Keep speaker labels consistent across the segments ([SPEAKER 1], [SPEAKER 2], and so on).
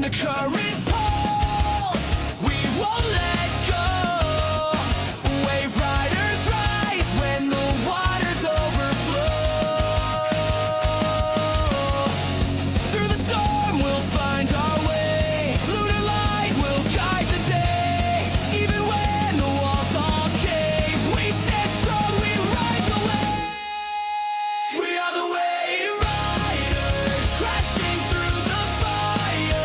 [SPEAKER 1] the current pulls, we won't let go. Wave riders rise when the waters overflow. Through the storm we'll find our way. Lunar light will guide the day. Even when the walls all cave, we stand strong, we ride the wave. We are the wave riders, crashing through the fire.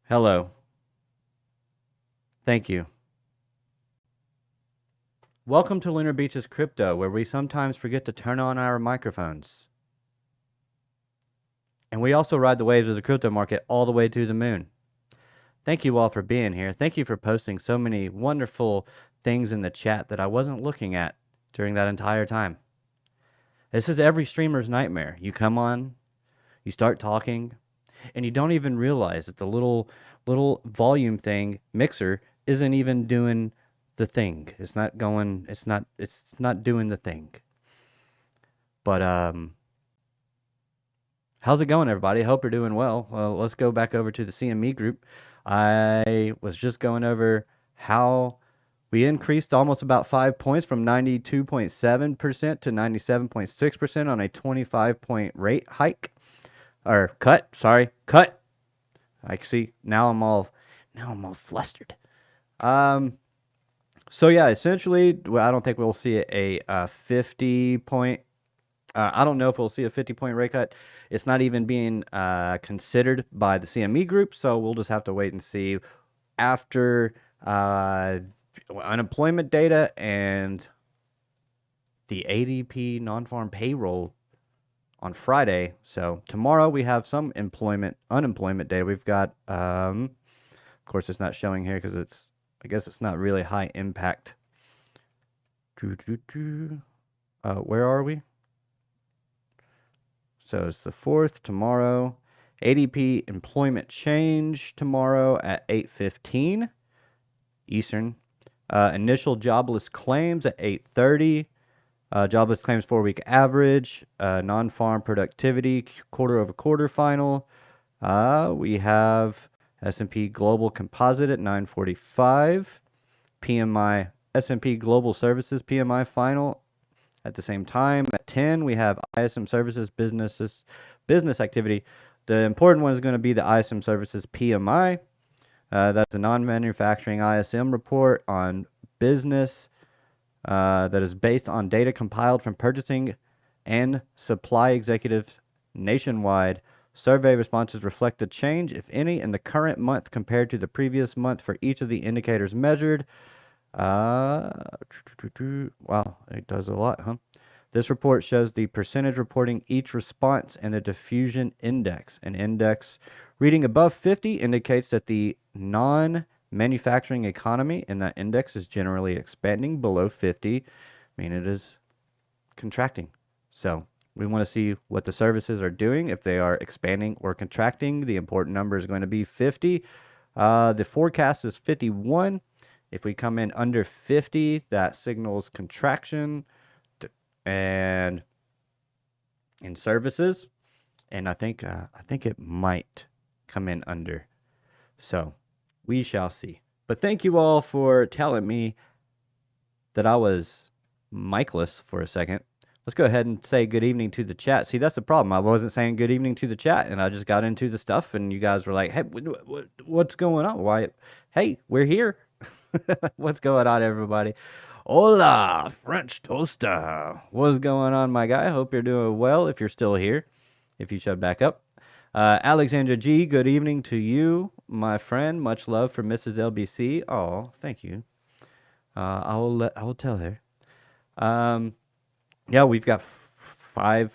[SPEAKER 2] Hello. Thank you. Welcome to Lunar Beaches Crypto, where we sometimes forget to turn on our microphones. And we also ride the waves of the crypto market all the way to the moon. Thank you all for being here. Thank you for posting so many wonderful things in the chat that I wasn't looking at during that entire time. This is every streamer's nightmare. You come on, you start talking, and you don't even realize that the little volume thing mixer isn't even doing the thing. It's not doing the thing. But how's it going, everybody? Hope you're doing well. Well, let's go back over to the CME group. I was just going over how we increased almost about 5 points from 92.7% to 97.6% on a 25-point rate hike. Or cut. I see. Now I'm all flustered. So yeah, essentially, I don't think we'll see a 50 point. I don't know if we'll see a 50-point rate cut. It's not even being considered by the CME group, so we'll just have to wait and see after unemployment data and the ADP non-farm payroll on Friday. So tomorrow we have some unemployment data. We've got, of course, it's not showing here because I guess it's not really high impact. Where are we? So it's the 4th tomorrow. ADP employment change tomorrow at 8:15 Eastern. Initial jobless claims at 8:30. Jobless claims 4-week average. Non-farm productivity quarter-over-quarter final. We have S&P Global Composite at 9:45. PMI S&P Global Services PMI final at the same time. At 10, we have ISM Services business activity. The important one is going to be the ISM Services PMI. That's a non-manufacturing ISM report on business that is based on data compiled from purchasing and supply executives nationwide. Survey responses reflect the change, if any, in the current month compared to the previous month for each of the indicators measured. Wow, it does a lot, huh? This report shows the percentage reporting each response and the diffusion index. An index reading above 50 indicates that the non-manufacturing economy in that index is generally expanding. Below 50, I mean, it is contracting. So we want to see what the services are doing, if they are expanding or contracting. The important number is going to be 50. The forecast is 51. If we come in under 50, that signals contraction and in services. And I think it might come in under. So we shall see. But thank you all for telling me that I was mic-less for a second. Let's go ahead and say good evening to the chat. See, that's the problem. I wasn't saying good evening to the chat, and I just got into the stuff, and you guys were like, hey, what's going on? Why? Hey, we're here. What's going on, everybody? Hola, French toaster. What's going on, my guy? Hope you're doing well if you're still here, if you showed back up. Alexandra G, good evening to you, my friend. Much love for Mrs. LBC. Oh, thank you. I will tell her. Yeah, we've got 4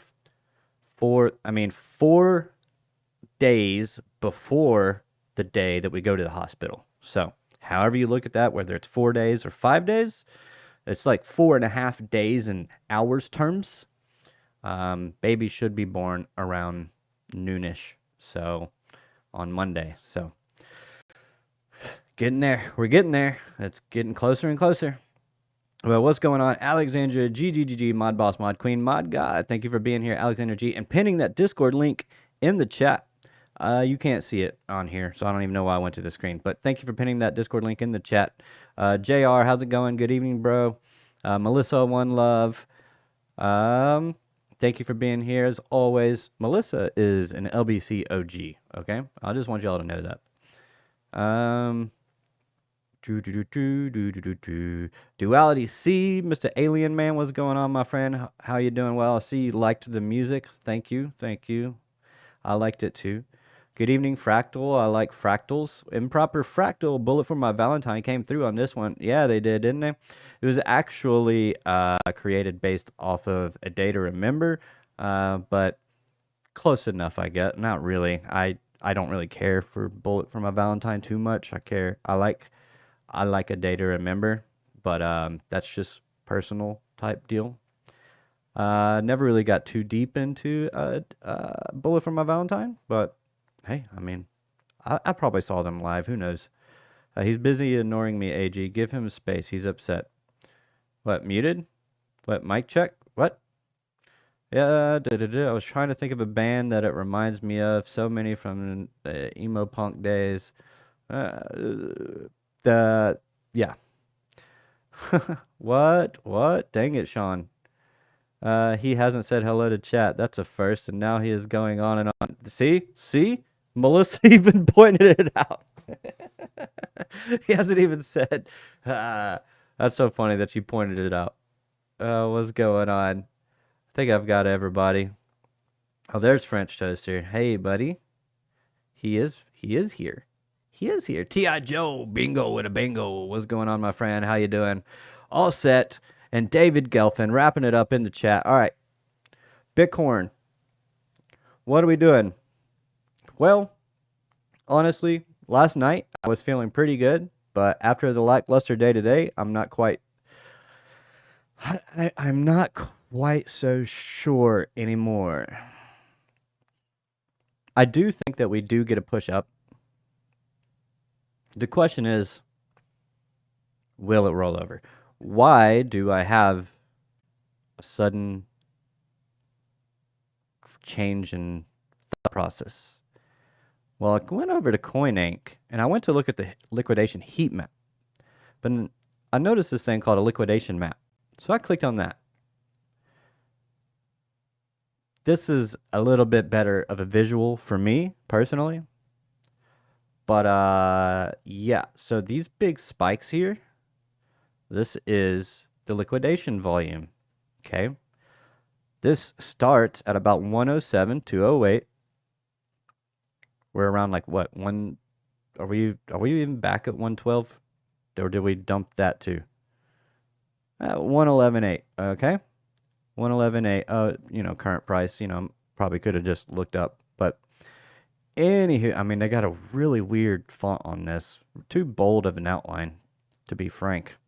[SPEAKER 2] days before the day that we go to the hospital. So however you look at that, whether it's 4 days or 5 days, it's like 4.5 days in hours terms. Baby should be born around noonish, so on Monday. So getting there. We're getting there. It's getting closer and closer. Well, what's going on? Alexandra G, Mod Boss, Mod Queen, Mod God. Thank you for being here, Alexandra G, and pinning that Discord link in the chat. You can't see it on here, so I don't even know why I went to the screen. But thank you for pinning that Discord link in the chat. JR, how's it going? Good evening, bro. Melissa, one love. Thank you for being here as always. Melissa is an LBC OG. Okay, I just want y'all to know that. Duality C, Mr. Alien Man, what's going on, my friend? How you doing? Well, I see you liked the music. Thank you. I liked it too. Good evening, Fractal. I like fractals. Improper Fractal. Bullet for my Valentine came through on this one. Yeah, they did, didn't they? It was actually created based off of a day to remember, but close enough, I guess. Not really. I don't really care for Bullet for my Valentine too much. I like a day to remember, but that's just personal type deal. Never really got too deep into Bullet for my Valentine, but hey, I mean, I probably saw them live. Who knows? He's busy ignoring me, AG. Give him space. He's upset. What, muted? What, mic check? What? Yeah, I was trying to think of a band that it reminds me of. So many from the emo punk days. Yeah. What? Dang it, Sean. He hasn't said hello to chat. That's a first, and now he is going on and on. See? Melissa even pointed it out. He hasn't even said. That's so funny that you pointed it out. What's going on? I think I've got everybody. Oh, there's French Toaster. Hey, buddy. He is here. He is here. T.I. Joe, bingo with a bingo. What's going on, my friend? How you doing? All set. And David Gelfin wrapping it up in the chat. All right. Bitcoin. What are we doing? Well, honestly, last night I was feeling pretty good, but after the lackluster day today, I'm not quite so sure anymore. I do think that we do get a push up. The question is, will it roll over? Why do I have a sudden change in thought process? Well, I went over to CoinInc and I went to look at the liquidation heat map. But I noticed this thing called a liquidation map. So I clicked on that. This is a little bit better of a visual for me personally. But yeah, so these big spikes here, this is the liquidation volume. Okay. This starts at about 107,208. We're around like what, one? Are we even back at 112, or did we dump that too? 111.8. Okay, 111.8. Current price. Probably could have just looked up, but anywho, I mean, they got a really weird font on this. Too bold of an outline, to be frank.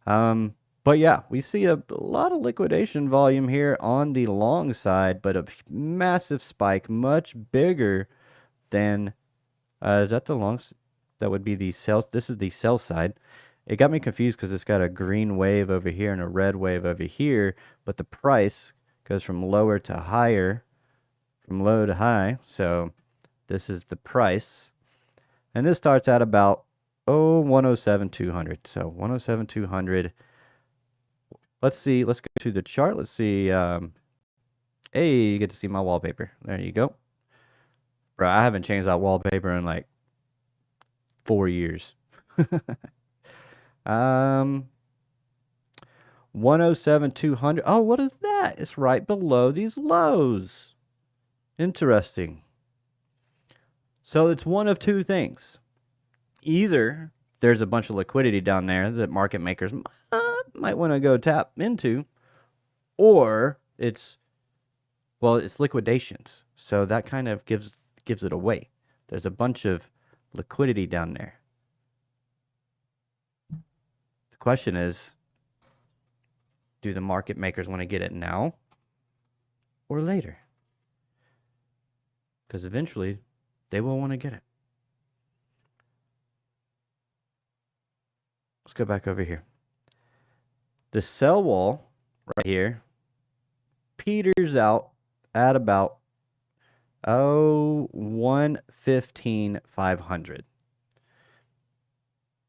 [SPEAKER 2] But yeah, we see a lot of liquidation volume here on the long side, but a massive spike, much bigger than, is that the long, that would be the sell, this is the sell side. It got me confused because it's got a green wave over here and a red wave over here, but the price goes from lower to higher, from low to high, so this is the price. And this starts at about, 107,200, so 107,200. Let's see, let's go to the chart, let's see, hey, you get to see my wallpaper, there you go. Bro, I haven't changed that wallpaper in like 4 years. 107,200. Oh, what is that? It's right below these lows. Interesting. So it's one of two things. Either there's a bunch of liquidity down there that market makers might want to go tap into, or it's liquidations. So that kind of gives it away. There's a bunch of liquidity down there. The question is, do the market makers want to get it now or later? Because eventually they will want to get it. Let's go back over here. The sell wall right here peters out at about 115,500.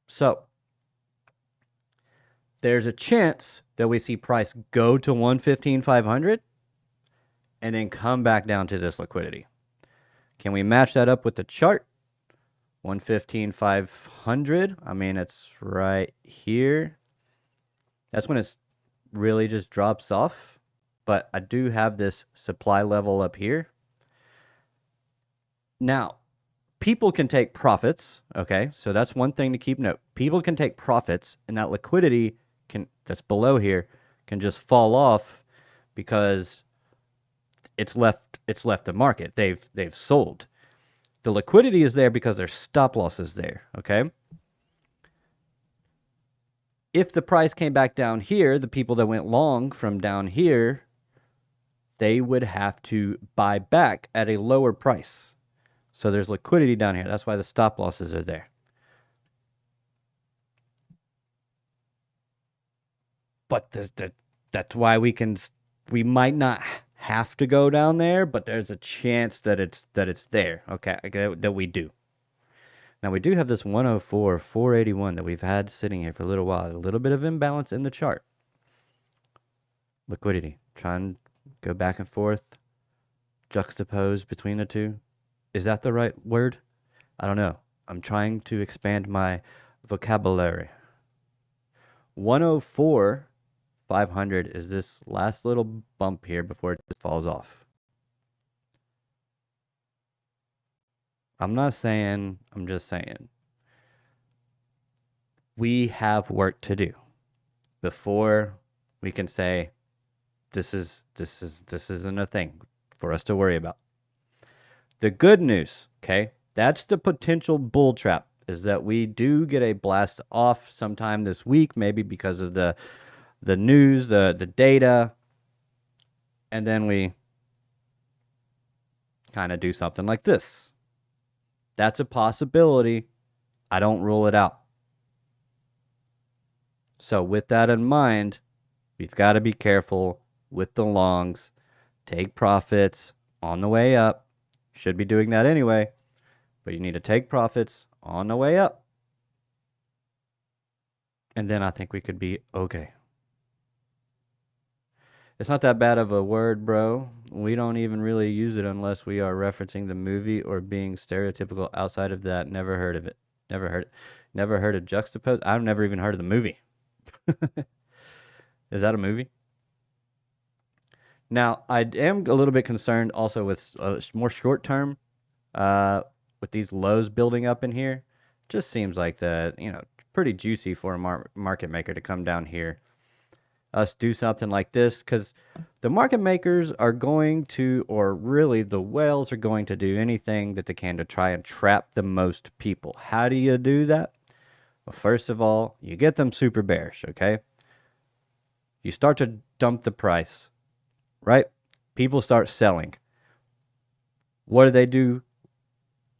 [SPEAKER 2] So there's a chance that we see price go to 115,500 and then come back down to this liquidity. Can we match that up with the chart? 115,500. I mean, it's right here. That's when it's really just drops off. But I do have this supply level up here. Now, people can take profits. Okay, so that's one thing to keep note. People can take profits, and that liquidity that's below here can just fall off because it's left the market. They've sold. The liquidity is there because their stop loss is there. Okay. If the price came back down here, the people that went long from down here, they would have to buy back at a lower price. So there's liquidity down here. That's why the stop losses are there. But that's why we might not have to go down there, but there's a chance that it's there. Okay, that we do. Now, we do have this 104, 481 that we've had sitting here for a little while. A little bit of imbalance in the chart. Liquidity. Try and go back and forth. Juxtapose between the two. Is that the right word? I don't know. I'm trying to expand my vocabulary. 104, 500 is this last little bump here before it falls off. I'm not saying, I'm just saying. We have work to do before we can say this isn't a thing for us to worry about. The good news, okay, that's the potential bull trap, is that we do get a blast off sometime this week, maybe because of the news, the data, and then we kind of do something like this. That's a possibility. I don't rule it out. So with that in mind, we've got to be careful with the longs. Take profits on the way up. Should be doing that anyway, but you need to take profits on the way up. And then I think we could be okay. It's not that bad of a word, bro. We don't even really use it unless we are referencing the movie or being stereotypical. Outside of that, never heard of it. Never heard it. Never heard of juxtapose. I've never even heard of the movie. Is that a movie? Now, I am a little bit concerned also with more short term, with these lows building up in here. Just seems like pretty juicy for a market maker to come down here. Us do something like this, because the market makers are going to, or really the whales are going to do anything that they can to try and trap the most people. How do you do that? Well, first of all, you get them super bearish, okay? You start to dump the price, right? People start selling. What do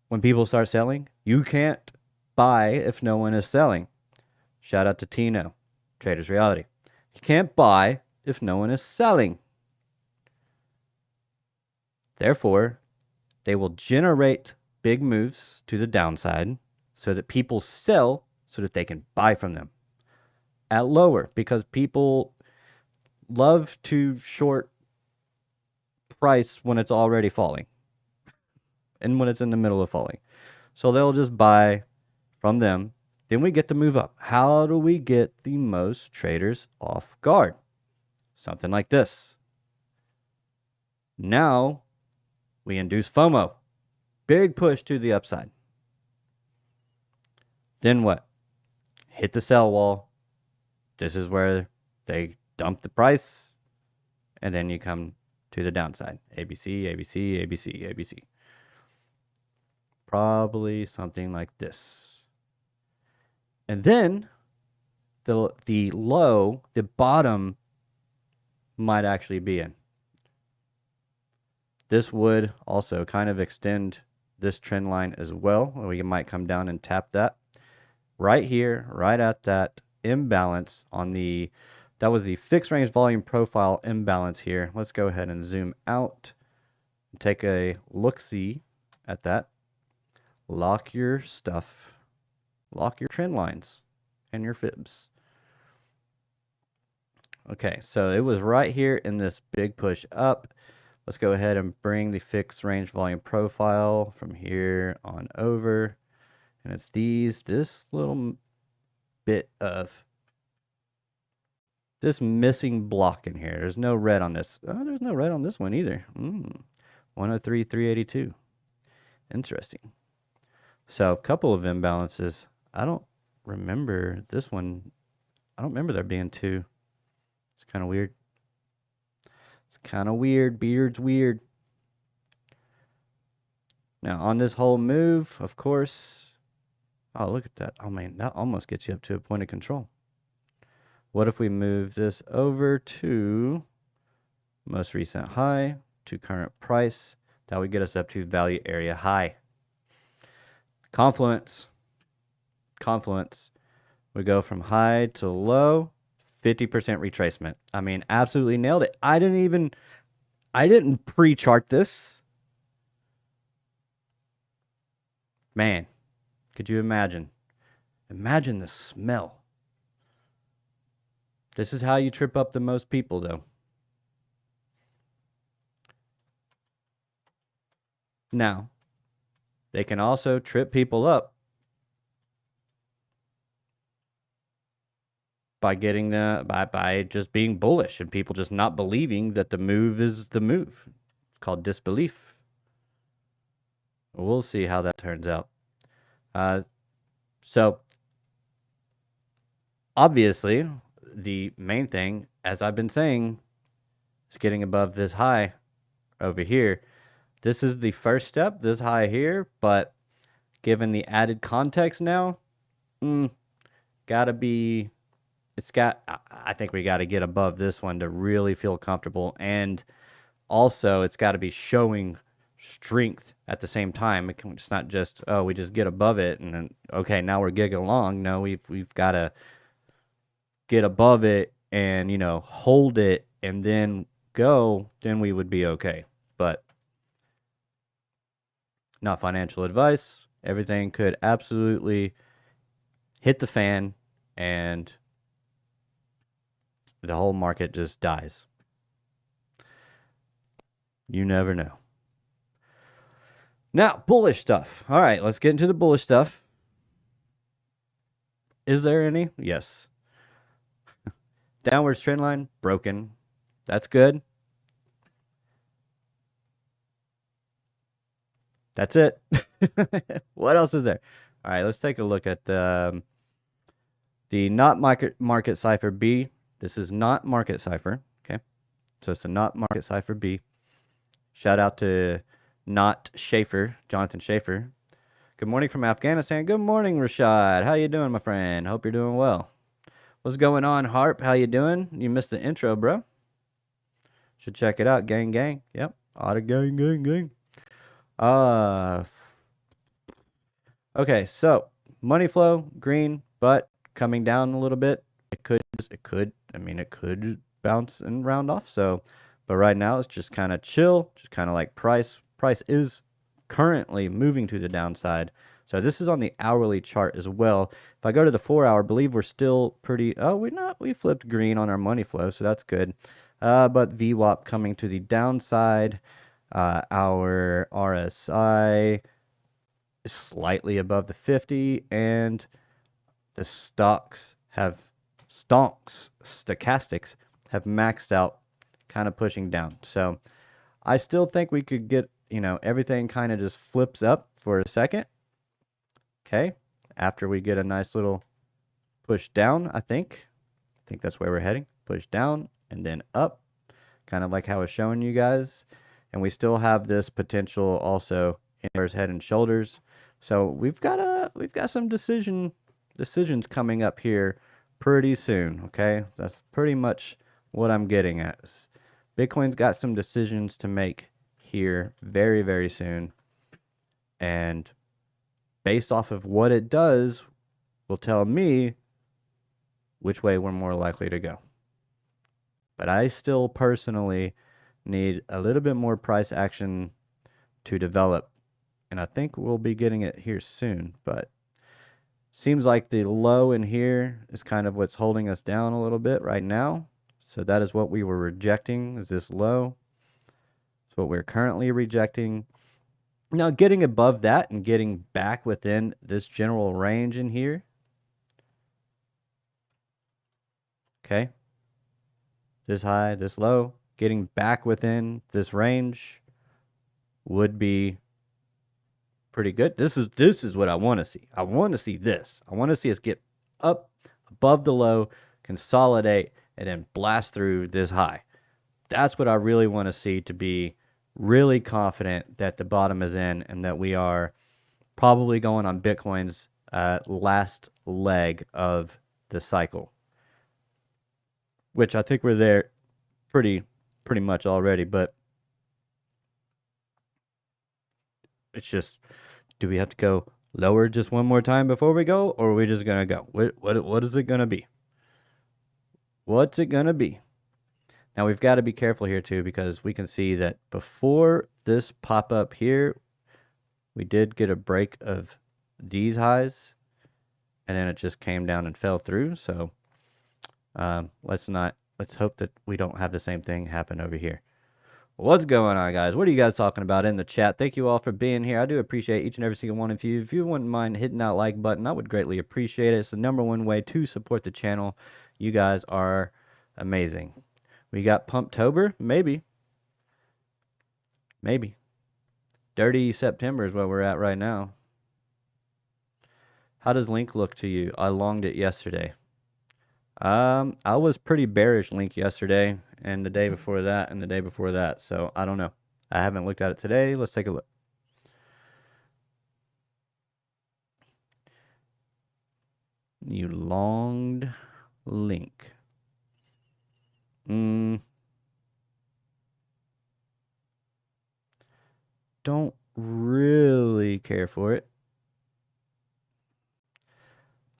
[SPEAKER 2] when people start selling? You can't buy if no one is selling. Shout out to Tino, Trader's Reality. You can't buy if no one is selling. Therefore, they will generate big moves to the downside so that people sell so that they can buy from them at lower, because people love to short price when it's already falling and when it's in the middle of falling. So they'll just buy from them. Then we get to move up. How do we get the most traders off guard? Something like this. Now we induce FOMO. Big push to the upside. Then what? Hit the sell wall. This is where they dump the price. And then you come to the downside. ABC, ABC, ABC, ABC. Probably something like this. And then the low, the bottom might actually be in. This would also kind of extend this trend line as well. We might come down and tap that. Right here, right at that imbalance on that was the fixed range volume profile imbalance here. Let's go ahead and zoom out and take a look-see at that. Lock your stuff. Lock your trend lines and your fibs. Okay, so it was right here in this big push up. Let's go ahead and bring the fixed range volume profile from here on over. And it's this little bit of this missing block in here. There's no red on this. Oh, there's no red on this one either. 103, 382. Interesting. So a couple of imbalances. I don't remember this one. I don't remember there being two. It's kind of weird. It's kind of weird. Beard's weird. Now on this whole move, of course. Oh, look at that. Oh man, that almost gets you up to a point of control. What if we move this over to most recent high to current price? That would get us up to value area high. Confluence. We go from high to low, 50% retracement. I mean, absolutely nailed it. I didn't pre-chart this. Man, could you imagine? Imagine the smell. This is how you trip up the most people, though. Now, they can also trip people up by getting by just being bullish and people just not believing that the move is the move. It's called disbelief. We'll see how that turns out. So obviously, the main thing, as I've been saying, is getting above this high over here. This is the first step, this high here, but given the added context now, I think we got to get above this one to really feel comfortable. And also, it's got to be showing strength at the same time. It's not just, oh, we just get above it and then, okay, now we're gigging along. No, we've got to get above it and, hold it and then go, then we would be okay. But not financial advice. Everything could absolutely hit the fan and the whole market just dies. You never know. Now, bullish stuff. All right, let's get into the bullish stuff. Is there any? Yes. Downwards trend line, broken. That's good. That's it. What else is there? All right, let's take a look at the not market cipher B. This is not market cipher. Okay, so it's a not market cipher B. Shout out to not Schaefer, Jonathan Schaefer. Good morning from Afghanistan. Good morning, Rashad. How you doing, my friend? Hope you're doing well. What's going on, Harp? How you doing? You missed the intro, bro. Should check it out. Gang, gang. Yep. Otta gang, gang, gang. Okay, so money flow, green, but coming down a little bit. It could bounce and round off. So, but right now it's just kind of chill, just kind of like price. Price is currently moving to the downside. So this is on the hourly chart as well. If I go to the 4-hour, I believe we're still pretty, we flipped green on our money flow, so that's good. But VWAP coming to the downside. Our RSI is slightly above the 50, and the stochastics have maxed out, kind of pushing down. So I still think we could get, everything kind of just flips up for a second. Okay, after we get a nice little push down, I think that's where we're heading. Push down and then up, kind of like how I was showing you guys. And we still have this potential also in head and shoulders. So we've got some decisions coming up here pretty soon. Okay, that's pretty much what I'm getting at. Bitcoin's got some decisions to make here very, very soon, and based off of what it does, will tell me which way we're more likely to go. But I still personally need a little bit more price action to develop, and I think we'll be getting it here soon. But seems like the low in here is kind of what's holding us down a little bit right now. So that is what we were rejecting, is this low. It's what we're currently rejecting. Now getting above that and getting back within this general range in here. Okay. This high, this low. Getting back within this range would be pretty good. This is what I want to see. I want to see this. I want to see us get up above the low, consolidate, and then blast through this high. That's what I really want to see to be really confident that the bottom is in and that we are probably going on Bitcoin's last leg of the cycle, which I think we're there pretty much already. But it's just, do we have to go lower just one more time before we go, or are we just gonna go? What is it gonna be? What's it gonna be? Now we've got to be careful here too, because we can see that before this pop up here, we did get a break of these highs, and then it just came down and fell through. So let's hope that we don't have the same thing happen over here. What's going on, guys? What are you guys talking about in the chat? Thank you all for being here. I do appreciate each and every single one of you. If you wouldn't mind hitting that like button, I would greatly appreciate it. It's the #1 way to support the channel. You guys are amazing. We got Pumptober? Maybe. Dirty September is where we're at right now. How does Link look to you? I longed it yesterday. I was pretty bearish Link yesterday, and the day before that, and the day before that. So I don't know. I haven't looked at it today. Let's take a look. You longed Link. Don't really care for it.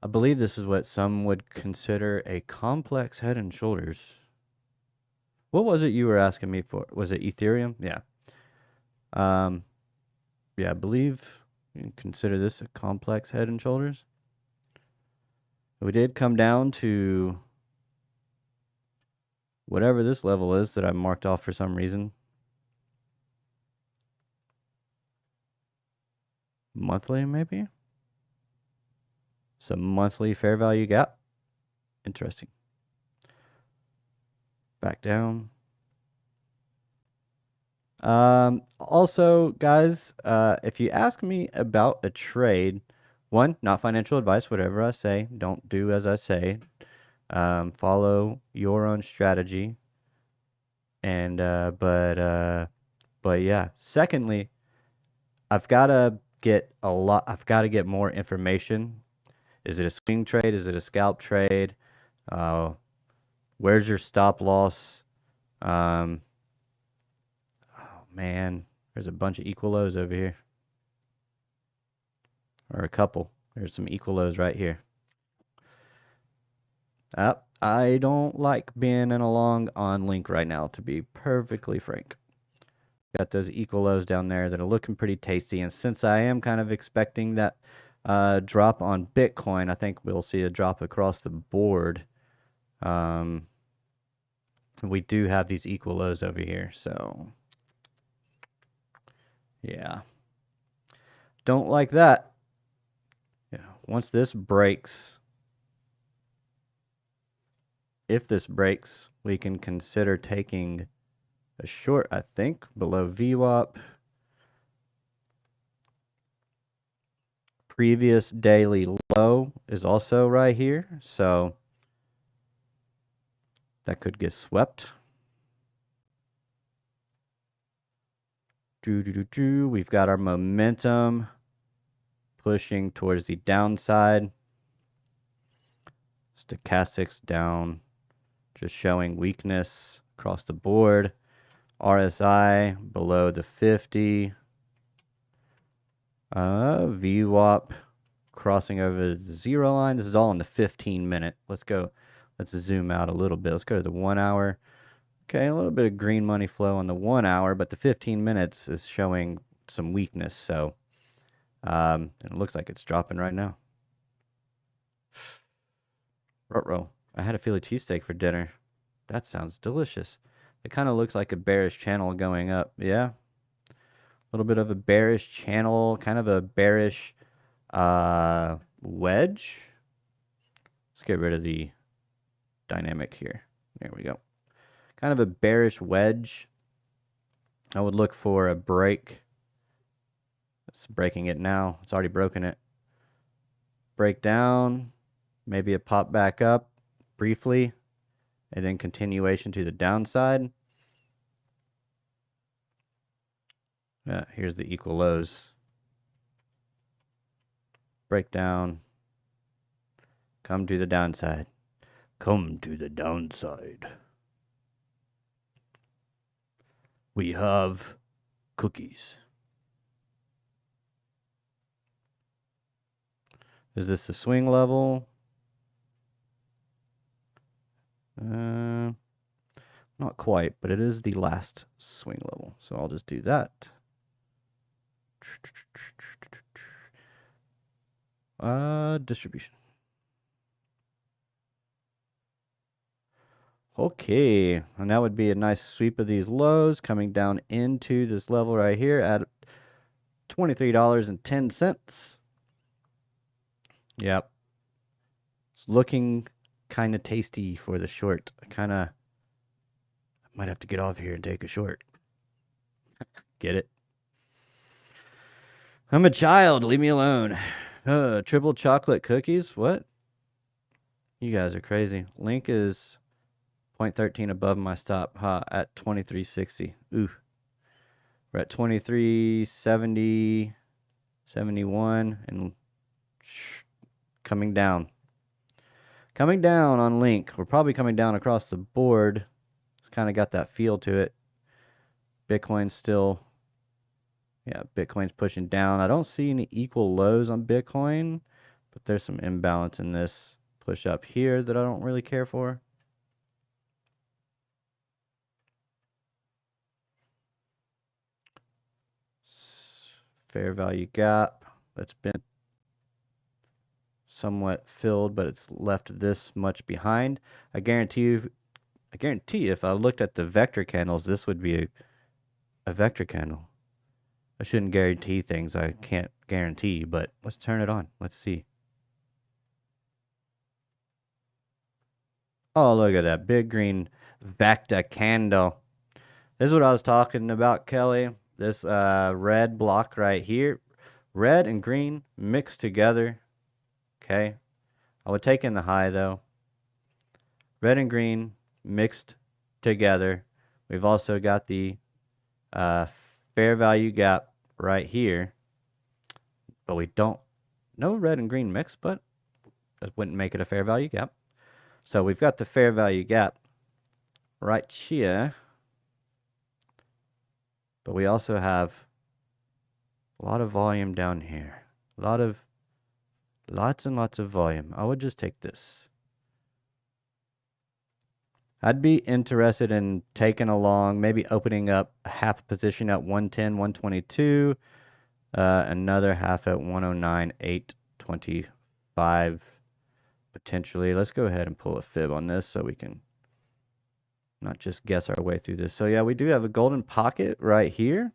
[SPEAKER 2] I believe this is what some would consider a complex head and shoulders. What was it you were asking me for? Was it Ethereum? Yeah. Yeah, I believe you consider this a complex head and shoulders. We did come down to whatever this level is that I marked off for some reason. Monthly, maybe? Some monthly fair value gap. Interesting. Back down. Also, guys, if you ask me about a trade, one, not financial advice, whatever I say, don't do as I say. Follow your own strategy. And, but yeah. Secondly, I've got to get more information. Is it a swing trade? Is it a scalp trade? Where's your stop loss? Oh man, there's a bunch of equal lows over here. Or a couple. There's some equal lows right here. I don't like being in a long on Link right now, to be perfectly frank. Got those equal lows down there that are looking pretty tasty. And since I am kind of expecting that drop on Bitcoin, I think we'll see a drop across the board. We do have these equal lows over here, so yeah, don't like that. Yeah, once this breaks, if this breaks, we can consider taking a short, I think, below VWAP. Previous daily low is also right here, so that could get swept. We've got our momentum pushing towards the downside. Stochastics down, just showing weakness across the board. RSI below the 50. VWAP crossing over the 0 line. This is all in the 15-minute. Let's go. Let's zoom out a little bit. Let's go to the 1 hour. Okay, a little bit of green money flow on the 1 hour, but the 15 minutes is showing some weakness. So it looks like it's dropping right now. Ruh-roh. I had a Philly cheesesteak for dinner. That sounds delicious. It kind of looks like a bearish channel going up. Yeah. A little bit of a bearish channel, kind of a bearish wedge. Let's get rid of the dynamic here. There we go. Kind of a bearish wedge. I would look for a break. It's breaking it now. It's already broken it. Break down. Maybe it popped back up briefly. And then continuation to the downside. Here's the equal lows. Break down. Come to the downside. Come to the downside. We have cookies. Is this the swing level? Not quite, but it is the last swing level. So I'll just do that. Distribution. Okay, and that would be a nice sweep of these lows coming down into this level right here at $23.10. Yep. It's looking kind of tasty for the short. I might have to get off here and take a short. Get it? I'm a child. Leave me alone. Triple chocolate cookies? What? You guys are crazy. Link is 0.13 above my stop at 23.60. Ooh. We're at 23.70, 71, and coming down. Coming down on Link. We're probably coming down across the board. It's kind of got that feel to it. Bitcoin's still, yeah, Bitcoin's pushing down. I don't see any equal lows on Bitcoin, but there's some imbalance in this push up here that I don't really care for. Fair value gap that's been somewhat filled, but it's left this much behind. I guarantee you if I looked at the vector candles, this would be a vector candle. I shouldn't guarantee things I can't guarantee, but let's turn it on. Let's see. Oh, look at that big green vector candle. This is what I was talking about, Kelly. This red block right here, red and green mixed together. Okay, I would take in the high though. Red and green mixed together. We've also got the fair value gap right here, but we don't. No red and green mix, but that wouldn't make it a fair value gap. So we've got the fair value gap right here. But we also have a lot of volume down here. Lots and lots of volume. I would just take this. I'd be interested in taking along, maybe opening up a half position at 110, 122, another half at 109, 825 potentially. Let's go ahead and pull a fib on this so we can not just guess our way through this. So yeah, we do have a golden pocket right here.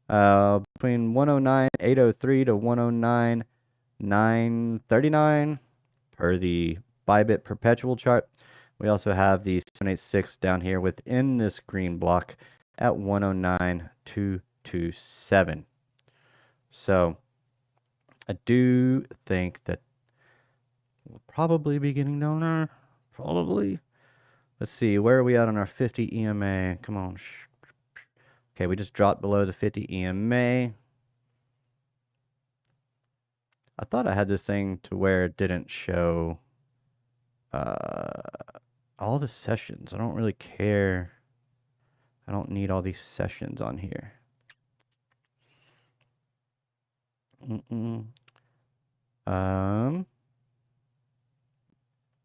[SPEAKER 2] Between 109.803 to 109.939 per the Bybit perpetual chart. We also have the 786 down here within this green block at 109.227. So I do think that we'll probably be getting down there. Probably. Let's see, where are we at on our 50 EMA? Come on. Okay, we just dropped below the 50 EMA. I thought I had this thing to where it didn't show all the sessions. I don't really care. I don't need all these sessions on here.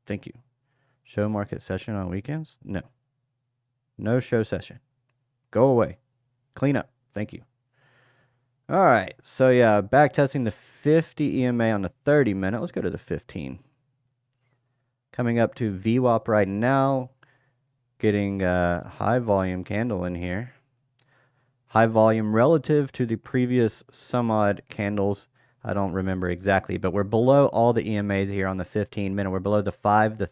[SPEAKER 2] Thank you. Show market session on weekends? No. No show session. Go away. Clean up. Thank you. All right. So, yeah, back testing the 50 EMA on the 30 minute. Let's go to the 15. Coming up to VWAP right now. Getting a high volume candle in here. High volume relative to the previous some odd candles. I don't remember exactly, but we're below all the EMAs here on the 15 minute. We're below the 5, the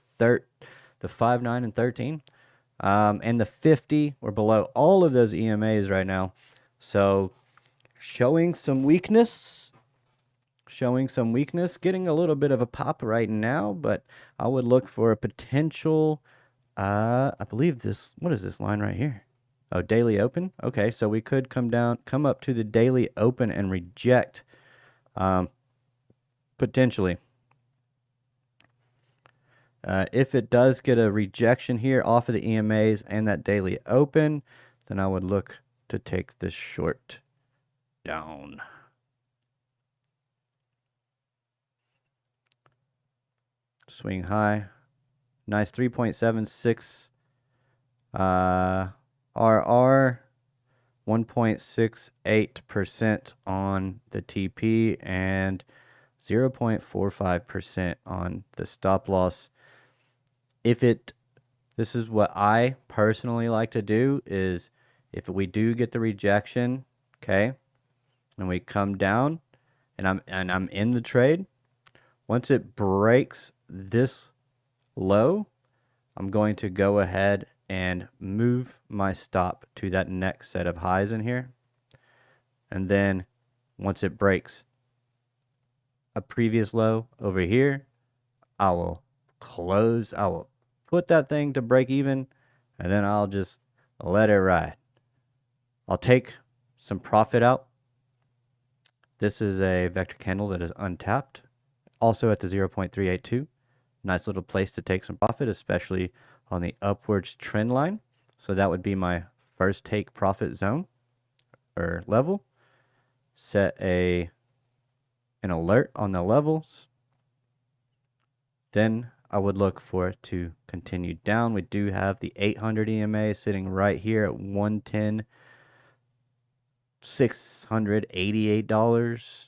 [SPEAKER 2] 5, 9, and 13. And the 50, we're below all of those EMAs right now. So showing some weakness. Getting a little bit of a pop right now, but I would look for a potential. I believe this. What is this line right here? Oh, daily open. Okay, so we could come up to the daily open and reject, potentially. If it does get a rejection here off of the EMAs and that daily open, then I would look to take this short down. Swing high. Nice 3.76 RR, 1.68% on the TP, and 0.45% on the stop loss. This is what I personally like to do, is if we do get the rejection, okay, and we come down and I'm in the trade, once it breaks this low, I'm going to go ahead and move my stop to that next set of highs in here. And then once it breaks a previous low over here, I will put that thing to break even, and then I'll just let it ride. I'll take some profit out. This is a vector candle that is untapped, also at the 0.382. Nice little place to take some profit, especially on the upwards trend line. So that would be my first take profit zone or level. Set an alert on the levels. Then I would look for it to continue down. We do have the 800 EMA sitting right here at 110, $688.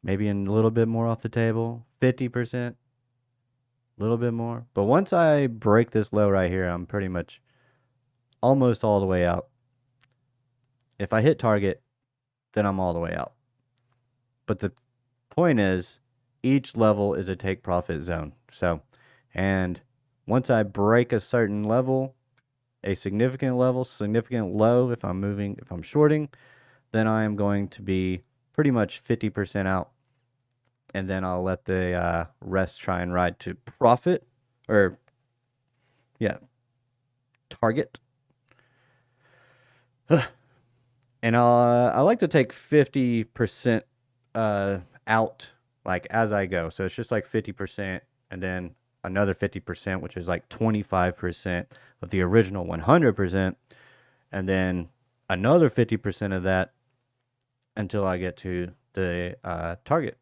[SPEAKER 2] Maybe a little bit more off the table, 50%, a little bit more. But once I break this low right here, I'm pretty much almost all the way out. If I hit target, then I'm all the way out. But the point is, each level is a take profit zone. So, and once I break a certain level, a significant level, significant low, if I'm shorting, then I am going to be pretty much 50% out, and then I'll let the rest try and ride to profit, or target. And I like to take 50% out, like, as I go. So it's just like 50%, and then another 50%, which is like 25% of the original 100%, and then another 50% of that until I get to the target.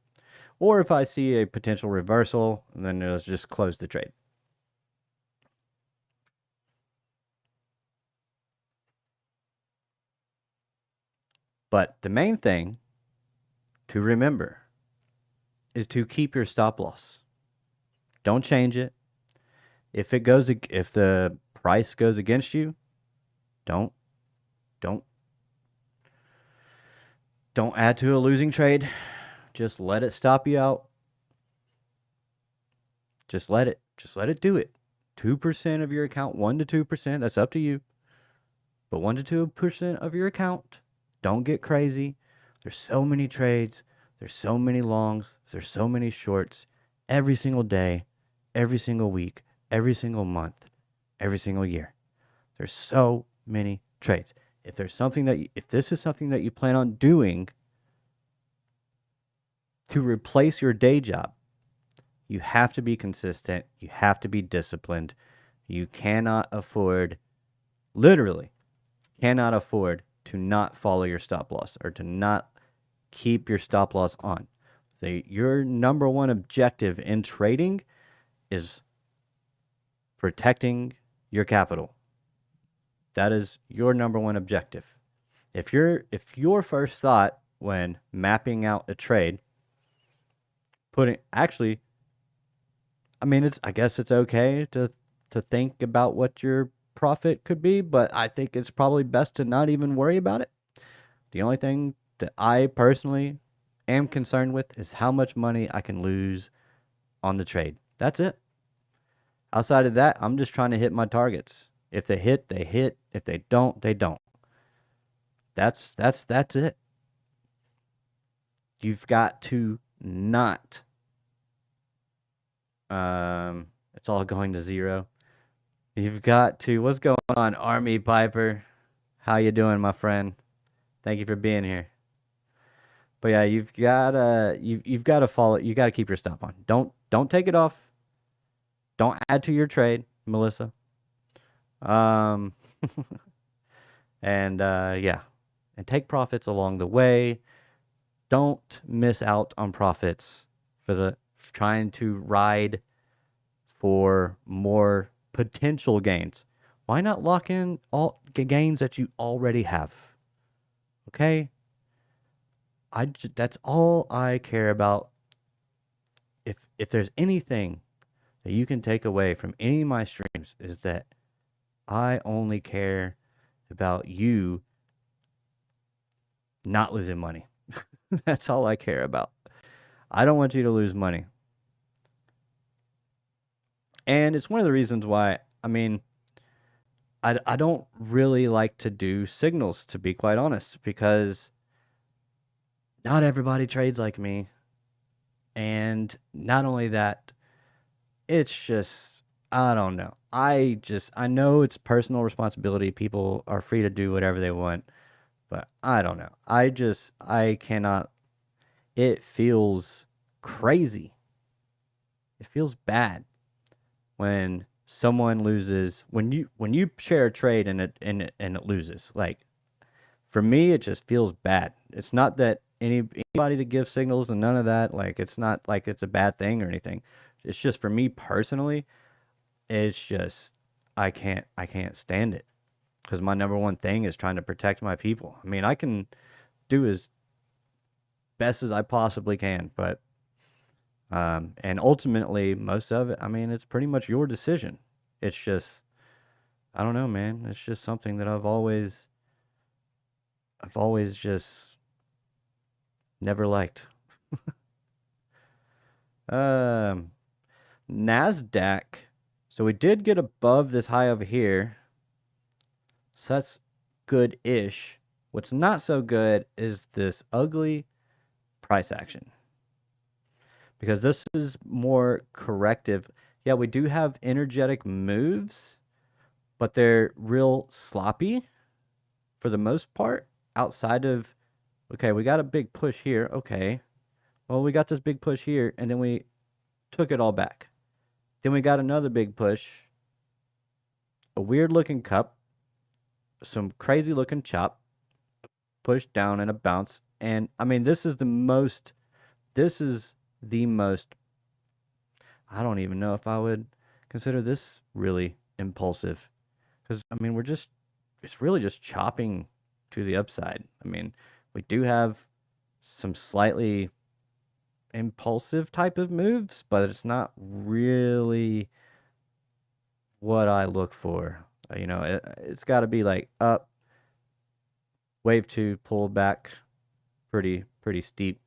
[SPEAKER 2] Or if I see a potential reversal, then it'll just close the trade. But the main thing to remember is to keep your stop loss. Don't change it. If the price goes against you, don't add to a losing trade. Just let it stop you out. Just let it do it. 2% of your account, 1 to 2%, that's up to you. But 1 to 2% of your account, don't get crazy. There's so many trades, there's so many longs, there's so many shorts every single day, every single week, every single month, every single year. There's so many trades. If this is something that you plan on doing to replace your day job, you have to be consistent. You have to be disciplined. You literally cannot afford to not follow your stop loss, or to not keep your stop loss on. Your number one objective in trading is protecting your capital. That is your number one objective. If your first thought when mapping out a trade, I guess it's okay to think about what your profit could be, but I think it's probably best to not even worry about it. The only thing that I personally am concerned with is how much money I can lose on the trade. That's it. Outside of that, I'm just trying to hit my targets. If they hit, they hit. If they don't, they don't. That's it. You've got to not. It's all going to zero. You've got to. What's going on, Army Piper? How you doing, my friend? Thank you for being here. But yeah, you've gotta follow. You gotta keep your stop on. Don't take it off. Don't add to your trade, Melissa. Um, and yeah, and take profits along the way. Don't miss out on profits for trying to ride for more potential gains. Why not lock in all gains that you already have? Okay? That's all I care about. If there's anything that you can take away from any of my streams, is that I only care about you not losing money. That's all I care about. I don't want you to lose money. And it's one of the reasons why, I mean, I don't really like to do signals, to be quite honest, because not everybody trades like me. And not only that, it's just, I don't know. I know it's personal responsibility. People are free to do whatever they want, but I don't know. I cannot. It feels crazy. It feels bad when someone loses, when you share a trade and it loses. Like, for me, it just feels bad. It's not that anybody that gives signals and none of that, like, it's not like it's a bad thing or anything. It's just, for me personally, it's just, I can't stand it, because my number one thing is trying to protect my people. I mean, I can do as best as I possibly can, but and ultimately, most of it, I mean, it's pretty much your decision. It's just, I don't know, man. It's just something that I've always just never liked. NASDAQ. So we did get above this high over here. So that's good-ish. What's not so good is this ugly price action, because this is more corrective. Yeah, we do have energetic moves, but they're real sloppy for the most part, outside of, okay, we got a big push here. Okay, well, we got this big push here, and then we took it all back. Then we got another big push, a weird looking cup, some crazy looking chop, push down and a bounce. And I mean, this is the most, I don't even know if I would consider this really impulsive, because I mean, it's really just chopping to the upside. I mean, we do have some slightly impulsive type of moves, but it's not really what I look for. It's got to be like up, wave 2, pull back, pretty steep,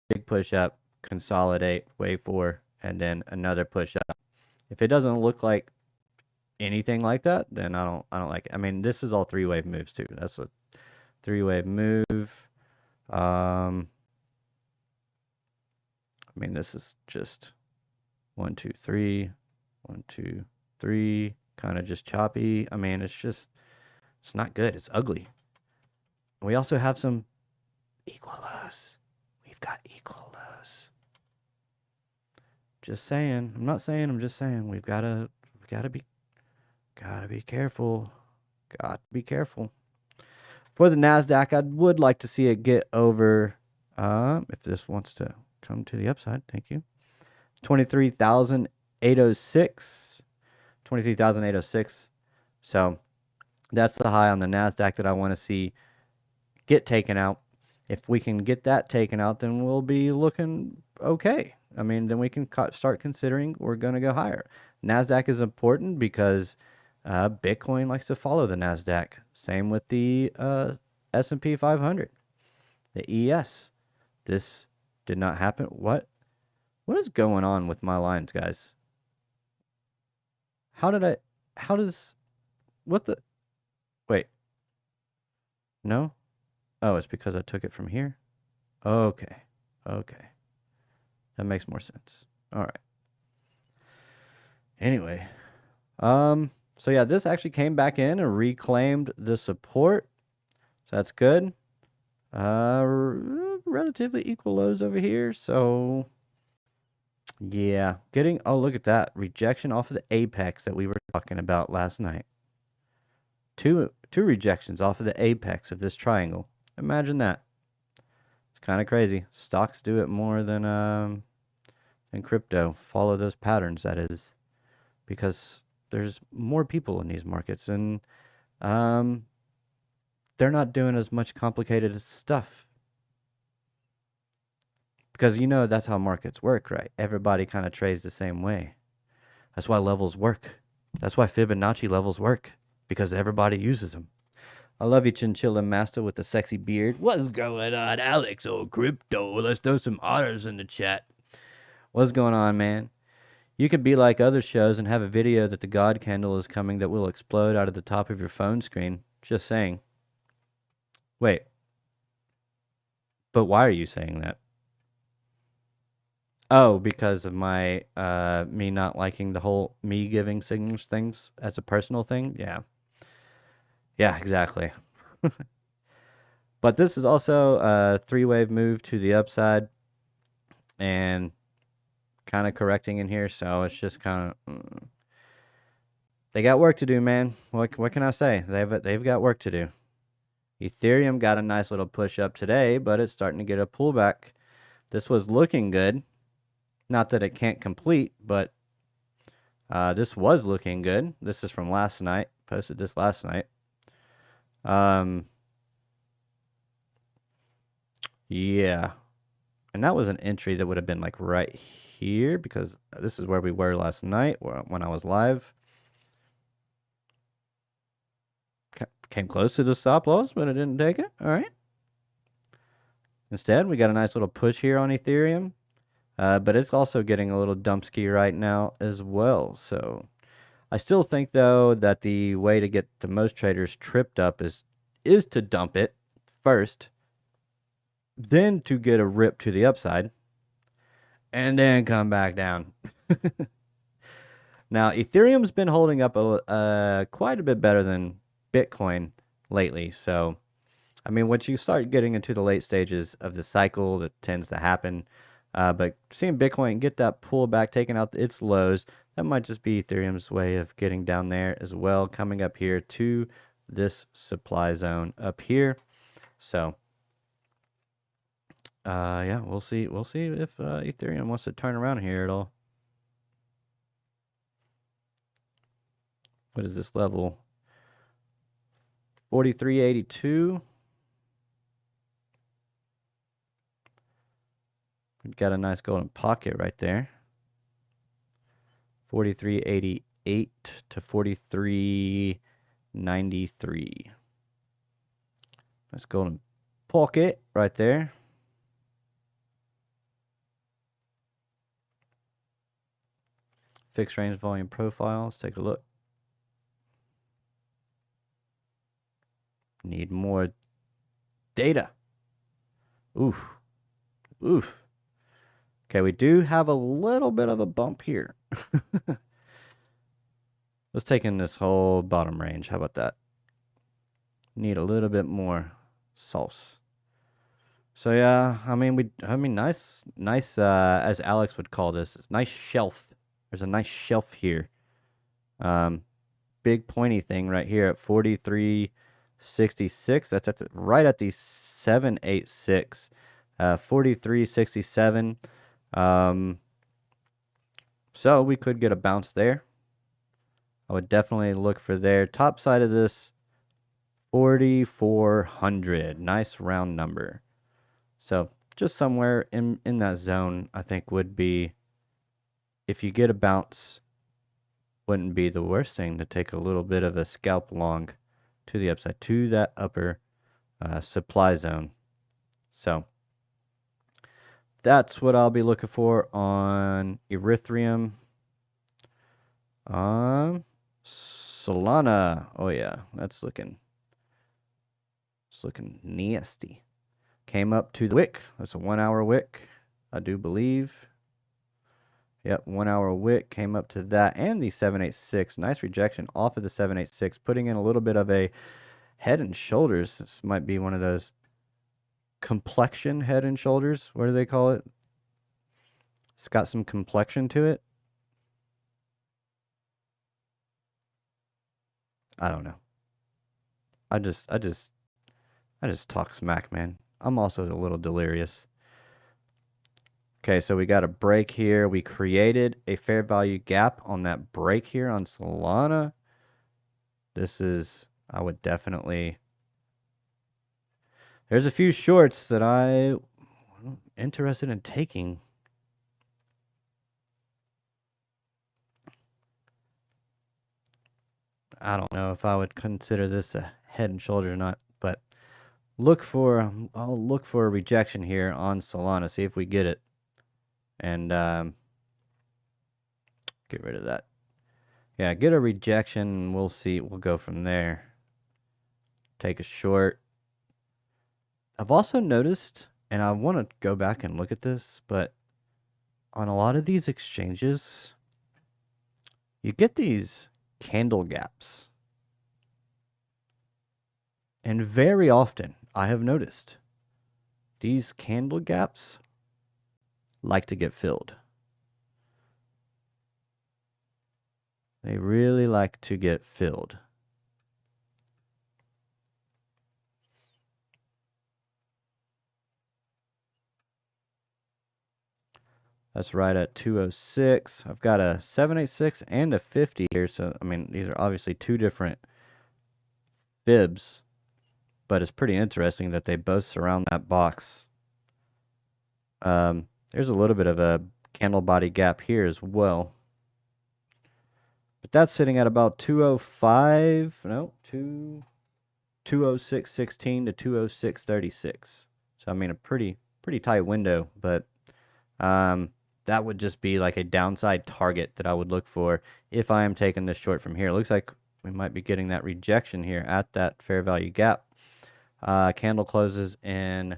[SPEAKER 2] big push up, consolidate, wave 4, and then another push up. If it doesn't look like anything like that, then I don't like it. I mean, this is all 3-wave moves too. That's a 3-wave move. I mean, this is just 1, 2, 3, 1, 2, 3, kind of just choppy. I mean, it's not good. It's ugly. We also have some equal lows. We've got equal lows. Just saying. I'm not saying. I'm just saying. We gotta be careful. Got to be careful. For the NASDAQ, I would like to see it get over, if this wants to come to the upside, thank you, 23,806. 23,806. So that's the high on the NASDAQ that I want to see get taken out. If we can get that taken out, then we'll be looking okay. I mean, then we can start considering we're going to go higher. NASDAQ is important because Bitcoin likes to follow the NASDAQ. Same with the S&P 500, the ES. This did not happen. What is going on with my lines, guys? How does What the? Wait. No? Oh, it's because I took it from here? Okay. Okay. That makes more sense. All right. Anyway. So yeah, this actually came back in and reclaimed the support. So that's good. Relatively equal lows over here. So yeah, oh, look at that. Rejection off of the apex that we were talking about last night. Two rejections off of the apex of this triangle. Imagine that. It's kind of crazy. Stocks do it more than crypto. Follow those patterns, that is, because there's more people in these markets, and they're not doing as much complicated stuff. Because that's how markets work, right? Everybody kind of trades the same way. That's why levels work. That's why Fibonacci levels work, because everybody uses them. I love you, Chinchilla Master with the sexy beard. What's going on, Alex? Old crypto. Let's throw some otters in the chat. What's going on, man? You could be like other shows and have a video that the God candle is coming that will explode out of the top of your phone screen. Just saying. Wait. But why are you saying that? Oh, because of my me not liking the whole me giving signals things as a personal thing? Yeah. Yeah, exactly. But this is also a three-wave move to the upside and kind of correcting in here, so it's just kind of they got work to do, man. What can I say? They've got work to do. Ethereum got a nice little push up today, but it's starting to get a pullback. This was looking good. Not that it can't complete, but this was looking good. This is from last night. Posted this last night. Yeah. And that was an entry that would have been like right here, because this is where we were last night when I was live. Came close to the stop loss, but it didn't take it. All right. Instead, we got a nice little push here on Ethereum. But it's also getting a little dumpsky right now as well. So I still think, though, that the way to get the most traders tripped up is to dump it first, then to get a rip to the upside, and then come back down. Now, Ethereum's been holding up quite a bit better than Bitcoin lately. So, I mean, once you start getting into the late stages of the cycle, that tends to happen. But seeing Bitcoin get that pullback, taking out its lows, that might just be Ethereum's way of getting down there as well, coming up here to this supply zone up here. So, yeah, we'll see. We'll see if Ethereum wants to turn around here at all. What is this level? 43.82. We've got a nice golden pocket right there. 43.88 to 43.93. Nice golden pocket right there. Fixed range volume profile. Let's take a look. Need more data. Oof. Oof. Okay, we do have a little bit of a bump here. Let's take in this whole bottom range. How about that? Need a little bit more sauce. So yeah, I mean nice as Alex would call this, nice shelf. There's a nice shelf here. Big pointy thing right here at 43.66. That's right at the 786. 43.67. So we could get a bounce there. I would definitely look for there. Top side of this, 4,400. Nice round number. So just somewhere in that zone, I think would be, if you get a bounce, wouldn't be the worst thing to take a little bit of a scalp long to the upside, to that upper supply zone. So that's what I'll be looking for on Ethereum. Solana. Oh yeah, it's looking nasty. Came up to the wick. That's a 1 hour wick, I do believe. Yep, 1 hour wick came up to that and the 786. Nice rejection off of the 786, putting in a little bit of a head and shoulders. This might be one of those complexion head and shoulders. What do they call it? It's got some complexion to it. I don't know. I just talk smack, man. I'm also a little delirious. Okay, so we got a break here. We created a fair value gap on that break here on Solana. This is, I would definitely, there's a few shorts that I'm interested in taking. I don't know if I would consider this a head and shoulder or not, but I'll look for a rejection here on Solana, see if we get it. And get rid of that. Yeah, get a rejection. We'll see. We'll go from there. Take a short. I've also noticed, and I want to go back and look at this, but on a lot of these exchanges, you get these candle gaps. And very often, I have noticed, these candle gaps like to get filled. They really like to get filled. That's right at 206. I've got a 786 and a 50 here. So, I mean, these are obviously two different fibs, but it's pretty interesting that they both surround that box. There's a little bit of a candle body gap here as well. But that's sitting at about 205, no, 206.16 to 206.36. So, I mean, a pretty tight window, but that would just be like a downside target that I would look for if I am taking this short from here. It looks like we might be getting that rejection here at that fair value gap. Candle closes in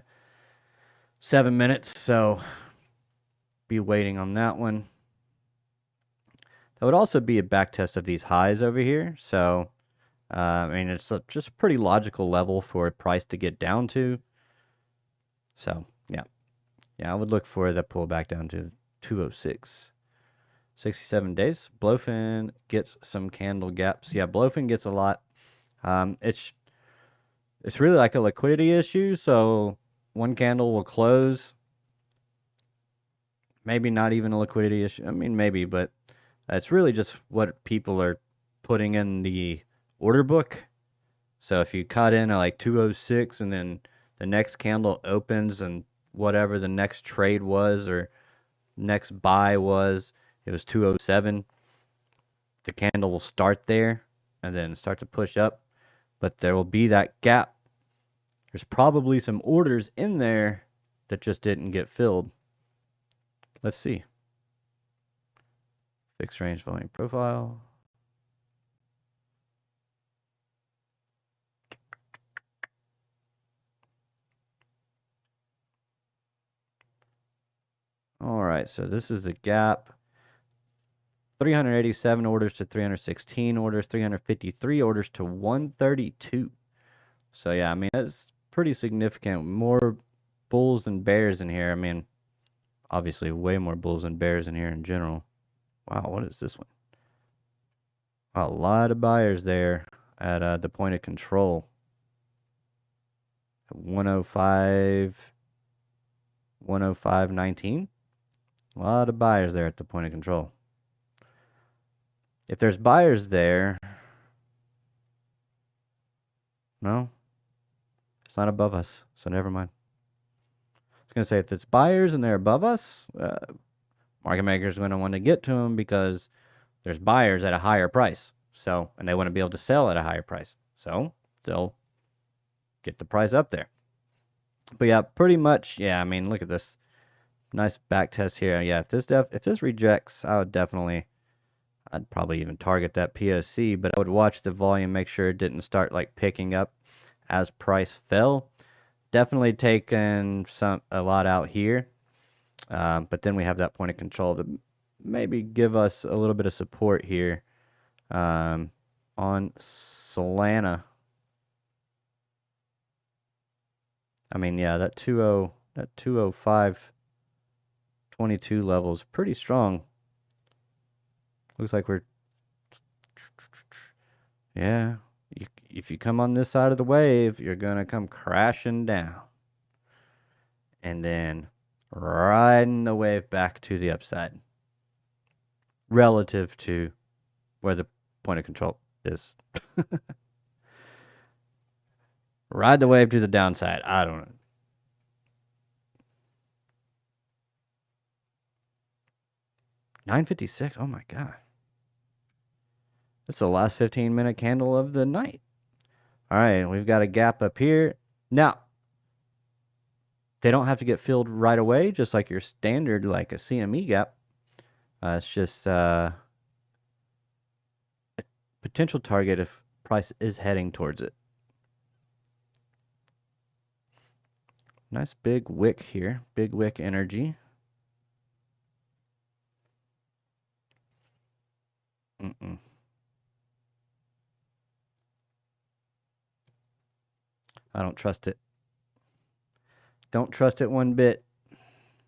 [SPEAKER 2] 7 minutes, so be waiting on that one. That would also be a back test of these highs over here. So, I mean, it's just a pretty logical level for a price to get down to. So, yeah. Yeah, I would look for the pullback down to 206. 67 days. Blowfin gets some candle gaps. Yeah, Blowfin gets a lot. It's really like a liquidity issue. So one candle will close. Maybe not even a liquidity issue. I mean, maybe, but it's really just what people are putting in the order book. So if you cut in at like 206 and then the next candle opens and whatever the next trade was or next buy was, it was 207, the candle will start there and then start to push up, but there will be that gap. There's probably some orders in there that just didn't get filled. Let's see. Fixed range volume profile. All right, so this is the gap. 387 orders to 316 orders, 353 orders to 132. So yeah, I mean, that's pretty significant. More bulls than bears in here. I mean, obviously way more bulls than bears in here in general. Wow, what is this one? Wow, a lot of buyers there at the point of control. 105, 105.19. A lot of buyers there at the point of control. If there's buyers there, no, it's not above us, so never mind. I was going to say, if it's buyers and they're above us, market makers are going to want to get to them because there's buyers at a higher price. So, and they want to be able to sell at a higher price. So they'll get the price up there. But yeah, pretty much, yeah, I mean, look at this. Nice back test here. Yeah, if this rejects, I would definitely I'd probably even target that POC, but I would watch the volume, make sure it didn't start like picking up as price fell. Definitely taken a lot out here, but then we have that point of control to maybe give us a little bit of support here on Solana. I mean, yeah, that 205.22 level is pretty strong. Looks like we're, yeah, if you come on this side of the wave, you're going to come crashing down. And then riding the wave back to the upside relative to where the point of control is. Ride the wave to the downside. I don't know. $9.56. Oh my God. That's the last 15-minute candle of the night. All right, we've got a gap up here. Now, they don't have to get filled right away, just like your standard, like a CME gap. It's just a potential target if price is heading towards it. Nice big wick here, big wick energy. I don't trust it. Don't trust it one bit,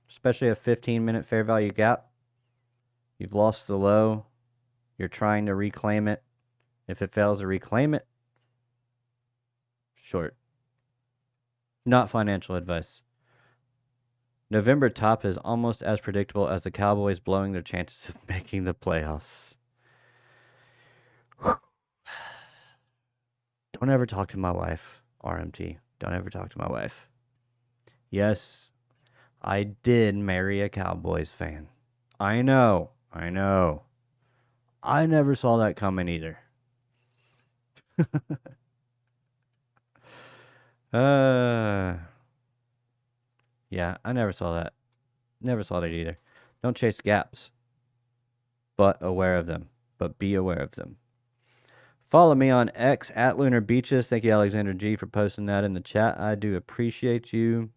[SPEAKER 2] especially a 15-minute fair value gap. You've lost the low. You're trying to reclaim it. If it fails to reclaim it, short. Not financial advice. November top is almost as predictable as the Cowboys blowing their chances of making the playoffs. Don't ever talk to my wife, RMT. Don't ever talk to my wife. Yes, I did marry a Cowboys fan. I know. I never saw that coming either. Yeah, I never saw that. Never saw that either. Don't chase gaps, but aware of them. But be aware of them. Follow me on X at Lunar Beaches. Thank you, Alexander G, for posting that in the chat. I do appreciate you.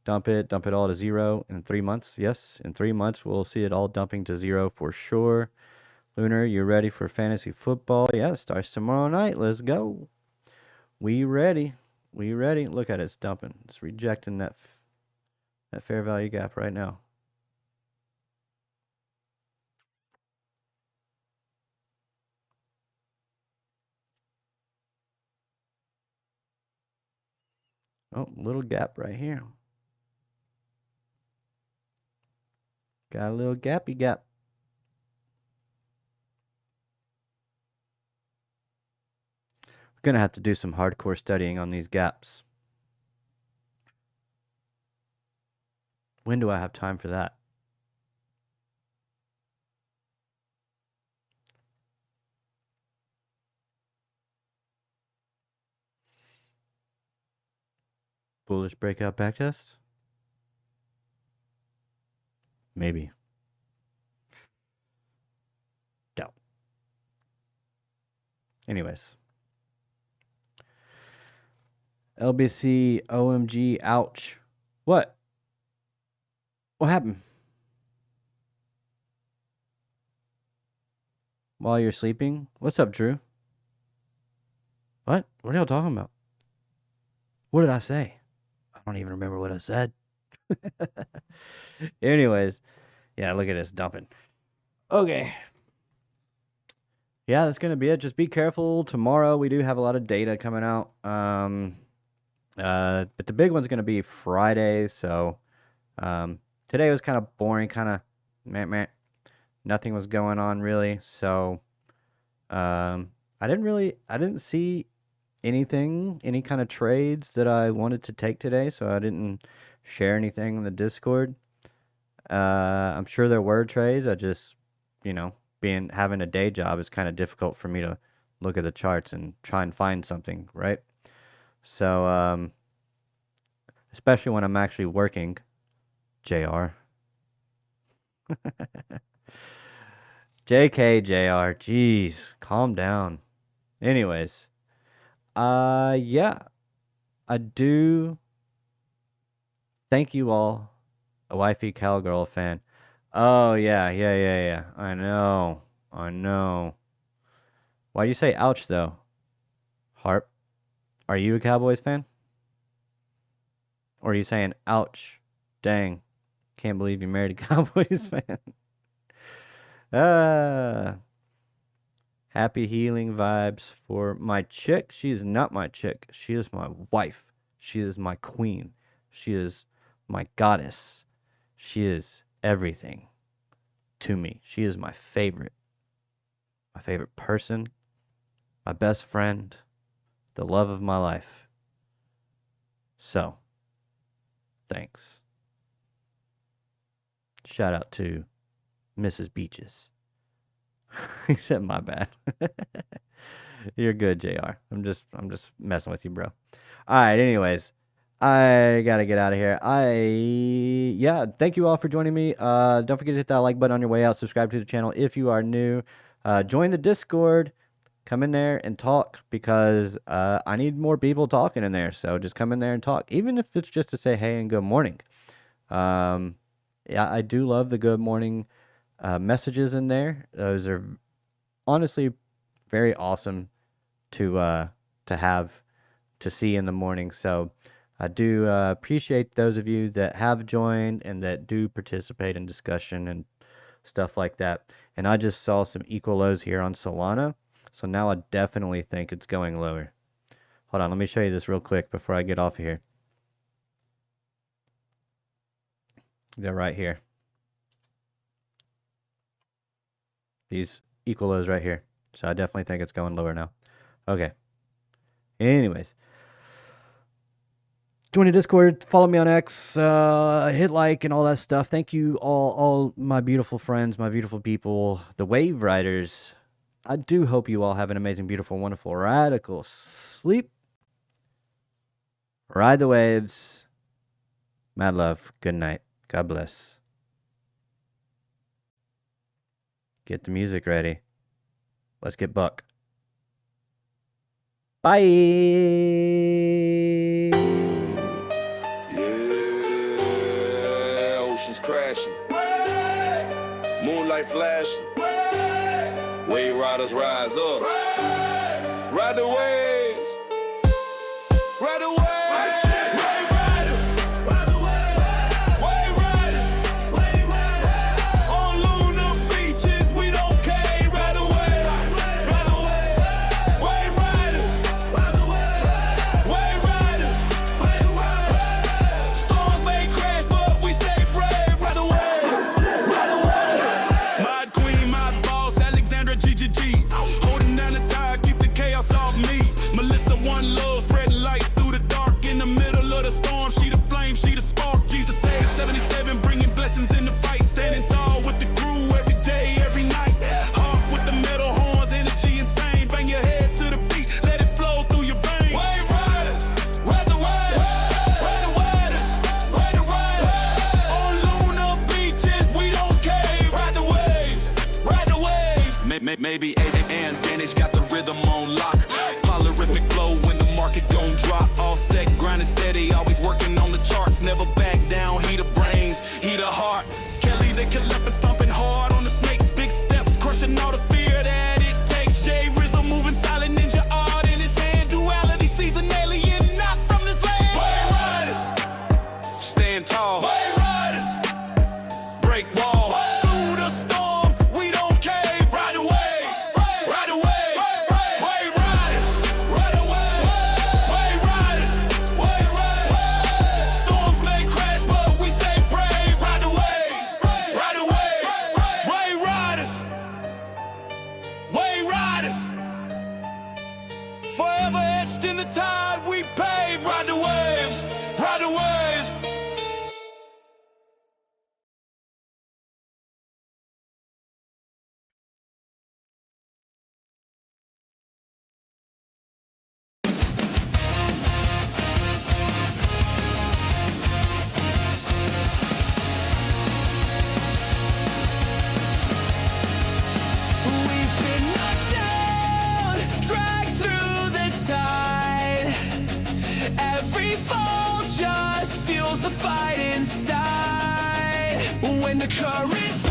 [SPEAKER 2] Dump it all to zero in 3 months. Yes, in 3 months, we'll see it all dumping to zero for sure. Lunar, you ready for fantasy football? Yeah, it starts tomorrow night. Let's go. We ready. Look at it. It's dumping. It's rejecting that fair value gap right now. Oh, little gap right here. Got a little gappy gap. We're going to have to do some hardcore studying on these gaps. When do I have time for that? Bullish breakout backtest? Maybe. Doubt. Anyways. LBC, OMG, ouch. What? What happened? While you're sleeping? What's up, Drew? What? What are y'all talking about? What did I say? I don't even remember what I said. Anyways, yeah, look at this dumping. Okay. Yeah, that's going to be it. Just be careful. Tomorrow we do have a lot of data coming out. But the big one's going to be Friday. So today was kind of boring, kind of meh. Nothing was going on really. So I didn't see anything, any kind of trades that I wanted to take today. So I didn't share anything in the Discord. I'm sure there were trades. I just, having a day job is kind of difficult for me to look at the charts and try and find something, right? So, especially when I'm actually working, JR. JK, JR. Jeez, calm down. Anyways, yeah, I do thank you all. A wifey cowgirl fan. Oh, yeah. I know. Why do you say ouch, though? Harp, are you a Cowboys fan? Or are you saying ouch? Dang. Can't believe you married a Cowboys fan. Happy healing vibes for my chick. She is not my chick. She is my wife. She is my queen. She is my goddess. She is everything to me. She is my favorite person, my best friend, the love of my life. So, thanks. Shout out to Mrs. Beaches. He said, "My bad." You're good, JR. I'm just messing with you, bro. All right. Anyways, I gotta get out of here. Thank you all for joining me. Don't forget to hit that like button on your way out. Subscribe to the channel if you are new. Join the Discord. Come in there and talk because I need more people talking in there. So just come in there and talk, even if it's just to say hey and good morning. I do love the good morning messages in there. Those are honestly very awesome to have to see in the morning. So I do appreciate those of you that have joined and that do participate in discussion and stuff like that. And I just saw some equal lows here on Solana. So now I definitely think it's going lower. Hold on, let me show you this real quick before I get off of here. They're right here. These equal lows right here. So I definitely think it's going lower now. Okay. Anyways. Join the Discord, follow me on X, hit like and all that stuff. Thank you all my beautiful friends, my beautiful people, the wave riders. I do hope you all have an amazing, beautiful, wonderful, radical sleep. Ride the waves. Mad love. Good night. God bless. Get the music ready. Let's get buck. Bye.
[SPEAKER 3] Yeah, oceans crashing, moonlight flashing, wave riders rise up, ride the waves, ride the waves. Wave riders, ride the waves. Wave riders, wave riders. On lunar beaches, we don't care. Ride the waves, ride the waves. Wave riders, ride the waves. Wave riders, wave riders. Storms may crash, but we stay brave. Ride the waves, ride the waves. My queen, my boss, Alexandra GGG. Holding down the tide, keep the chaos off me. Melissa, one love, spreading light through the dark. In the middle of the storm, she the flame, she the spark. Jesus saved 77, bringing blessings in the fight. Standing tall with the crew every day, every night. Harp with the metal horns, energy insane. Bang your head to the beat, let it flow through your veins. Wave riders, ride the waves. Ride the riders, ride the riders. On lunar beaches, we don't cave. Ride the waves, ride the waves. Maybe and Danish got the rhythm on lock. Polyrhythmic flow when the market gon' drop. All set, grinding steady, always working on the charts. Never back down, heat of brains, heat of heart. Kelly, they can left and stomping hard on the snakes. Big steps, crushing all the fear that it takes. Jay Rizzo moving silent ninja art in his hand. Duality sees an alien, not from this land. Wave riders, stand tall. Wave riders, break wall. Through the storm, we don't cave. Ride the waves, ride the waves. Wave riders, ride the waves. Wave riders, wave riders. Storms may crash, but we stay brave. Ride the waves, ride the waves. Wave riders, wave riders. Forever etched in the tide, we pave. Ride the waves, ride the waves.
[SPEAKER 1] fight inside. When the current